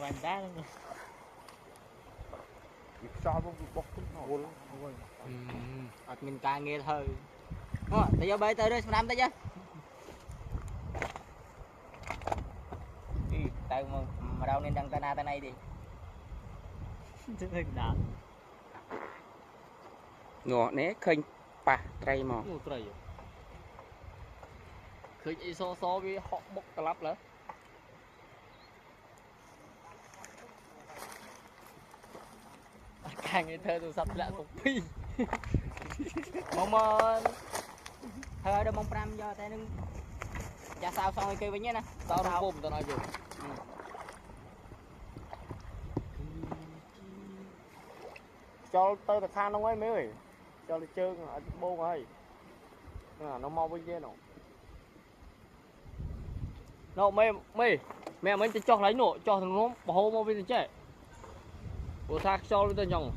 bạn đá luôn sao bốc nó mình ca nghe thôi tới vô bay tới đây năm tới chứ tại mà đâu nên đăng tay này đi ngọ né khênh pa tray mò khơi so với họ bốc cả lắp nữa càng nghe thơ tôi sắp lại cục phi mong thơ đâu mong pram cho tay nâng cha sao xong rồi kêu với nhé nè sao đâu bùm tao nói gì cho tơ là than không ấy mấy ơi cho là trơn ở bô ơi nó mau bên kia nó mẹ mình cho lấy nổ cho thằng nó bỏ hô mau bên chứ bộ xác cho lên tay nhồng